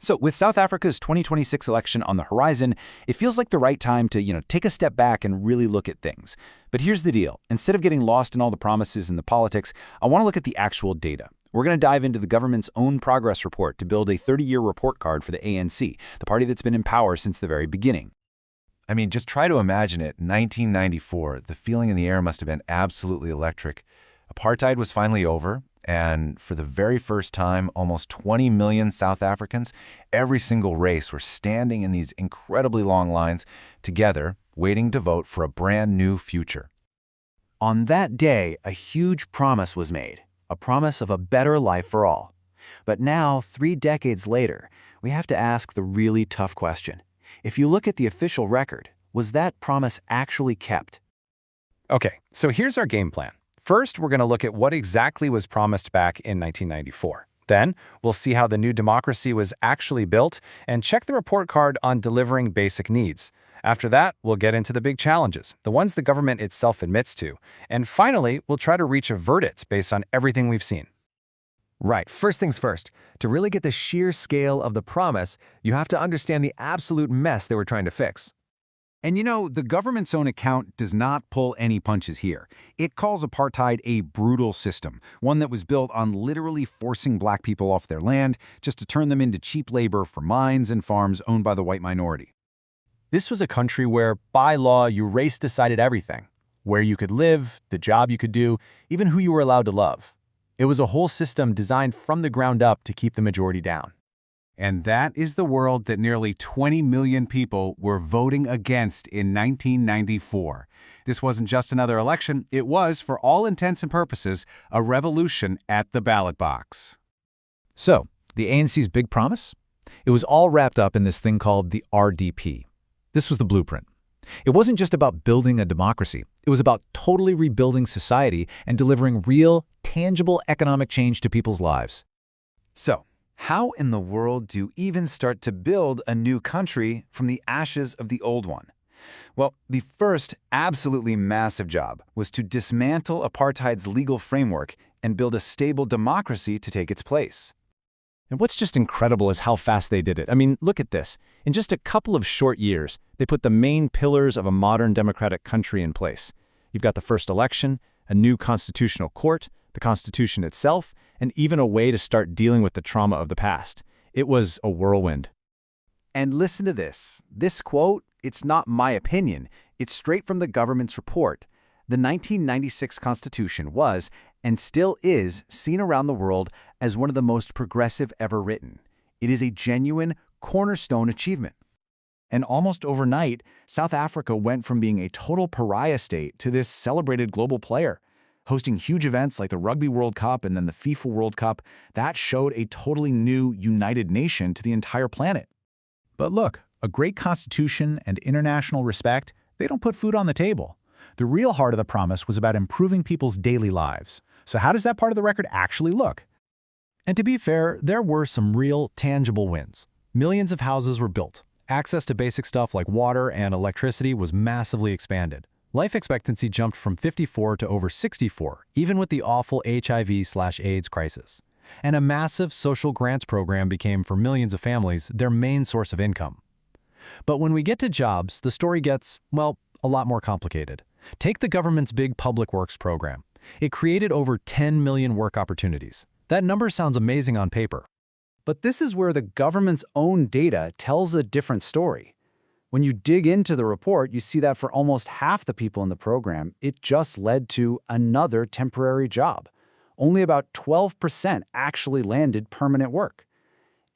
So with South Africa's 2026 election on the horizon, it feels like the right time to, take a step back and really look at things. But here's the deal. Instead of getting lost in all the promises and the politics, I want to look at the actual data. We're going to dive into the government's own progress report to build a 30-year report card for the ANC, the party that's been in power since the very beginning. I mean, just try to imagine it. 1994, the feeling in the air must have been absolutely electric. Apartheid was finally over, and for the very first time, almost 20 million South Africans, every single race, were standing in these incredibly long lines together, waiting to vote for a brand new future. On that day, a huge promise was made, a promise of a better life for all. But now, 3 decades later, we have to ask the really tough question. If you look at the official record, was that promise actually kept? Okay, so here's our game plan. First, we're going to look at what exactly was promised back in 1994. Then, we'll see how the new democracy was actually built and check the report card on delivering basic needs. After that, we'll get into the big challenges, the ones the government itself admits to. And finally, we'll try to reach a verdict based on everything we've seen. Right, first things first. To really get the sheer scale of the promise, you have to understand the absolute mess they were trying to fix. And the government's own account does not pull any punches here. It calls apartheid a brutal system, one that was built on literally forcing black people off their land just to turn them into cheap labor for mines and farms owned by the white minority. This was a country where, by law, your race decided everything. Where you could live, the job you could do, even who you were allowed to love. It was a whole system designed from the ground up to keep the majority down. And that is the world that nearly 20 million people were voting against in 1994. This wasn't just another election, it was, for all intents and purposes, a revolution at the ballot box. So, the ANC's big promise? It was all wrapped up in this thing called the RDP. This was the blueprint. It wasn't just about building a democracy. It was about totally rebuilding society and delivering real, tangible economic change to people's lives. So, how in the world do you even start to build a new country from the ashes of the old one? Well, the first absolutely massive job was to dismantle apartheid's legal framework and build a stable democracy to take its place. And what's just incredible is how fast they did it. I mean, look at this. In just a couple of short years, they put the main pillars of a modern democratic country in place. You've got the first election, a new constitutional court, the Constitution itself, and even a way to start dealing with the trauma of the past. It was a whirlwind. And listen to this. This quote, it's not my opinion. It's straight from the government's report. The 1996 Constitution was, and still is, seen around the world as one of the most progressive ever written. It is a genuine cornerstone achievement. And almost overnight, South Africa went from being a total pariah state to this celebrated global player. Hosting huge events like the Rugby World Cup and then the FIFA World Cup, that showed a totally new, united nation to the entire planet. But look, a great constitution and international respect, they don't put food on the table. The real heart of the promise was about improving people's daily lives. So how does that part of the record actually look? And to be fair, there were some real, tangible wins. Millions of houses were built. Access to basic stuff like water and electricity was massively expanded. Life expectancy jumped from 54 to over 64, even with the awful HIV/AIDS crisis. And a massive social grants program became, for millions of families, their main source of income. But when we get to jobs, the story gets, well, a lot more complicated. Take the government's big public works program. It created over 10 million work opportunities. That number sounds amazing on paper. But this is where the government's own data tells a different story. When you dig into the report, you see that for almost half the people in the program, it just led to another temporary job. Only about 12% actually landed permanent work.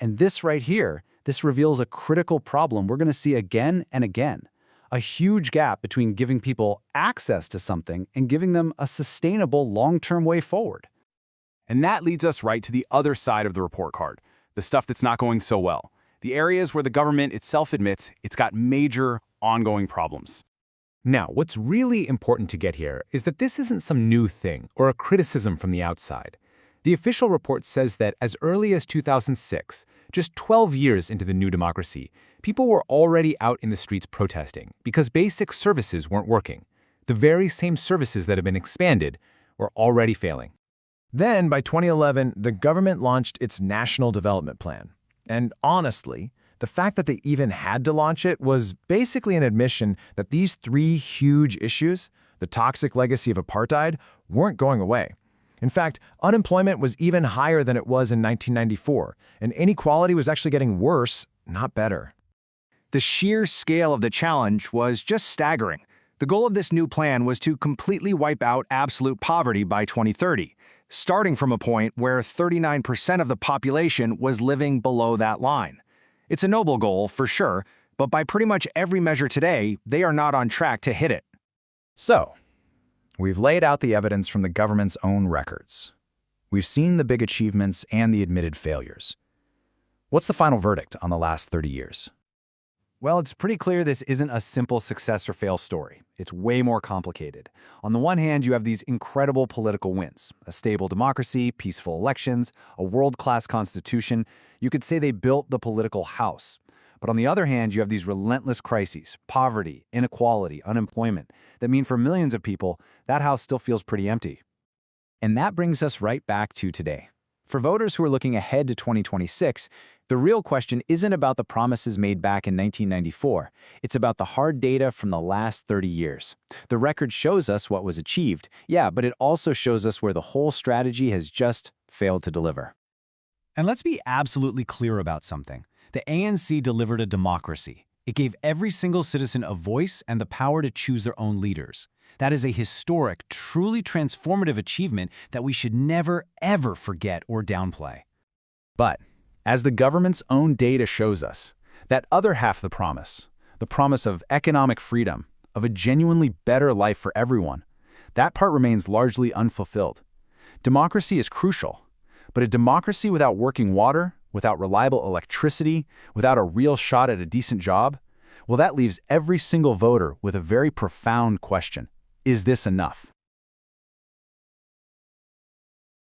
And this right here, this reveals a critical problem we're going to see again and again. A huge gap between giving people access to something and giving them a sustainable long-term way forward. And that leads us right to the other side of the report card, the stuff that's not going so well. The areas where the government itself admits it's got major, ongoing problems. Now, what's really important to get here is that this isn't some new thing or a criticism from the outside. The official report says that as early as 2006, just 12 years into the new democracy, people were already out in the streets protesting because basic services weren't working. The very same services that have been expanded were already failing. Then, by 2011, the government launched its National Development Plan. And honestly, the fact that they even had to launch it was basically an admission that these three huge issues, the toxic legacy of apartheid, weren't going away. In fact, unemployment was even higher than it was in 1994, and inequality was actually getting worse, not better. The sheer scale of the challenge was just staggering. The goal of this new plan was to completely wipe out absolute poverty by 2030, starting from a point where 39% of the population was living below that line. It's a noble goal, for sure, but by pretty much every measure today, they are not on track to hit it. So, we've laid out the evidence from the government's own records. We've seen the big achievements and the admitted failures. What's the final verdict on the last 30 years? Well, it's pretty clear this isn't a simple success or fail story. It's way more complicated. On the one hand, you have these incredible political wins, a stable democracy, peaceful elections, a world-class constitution. You could say they built the political house. But on the other hand, you have these relentless crises, poverty, inequality, unemployment, that mean for millions of people, that house still feels pretty empty. And that brings us right back to today. For voters who are looking ahead to 2026, the real question isn't about the promises made back in 1994. It's about the hard data from the last 30 years. The record shows us what was achieved, yeah, but it also shows us where the whole strategy has just failed to deliver. And let's be absolutely clear about something. The ANC delivered a democracy. It gave every single citizen a voice and the power to choose their own leaders. That is a historic, truly transformative achievement that we should never, ever forget or downplay. But, as the government's own data shows us, that other half of the promise of economic freedom, of a genuinely better life for everyone, that part remains largely unfulfilled. Democracy is crucial, but a democracy without working water, without reliable electricity, without a real shot at a decent job, well, that leaves every single voter with a very profound question. Is this enough?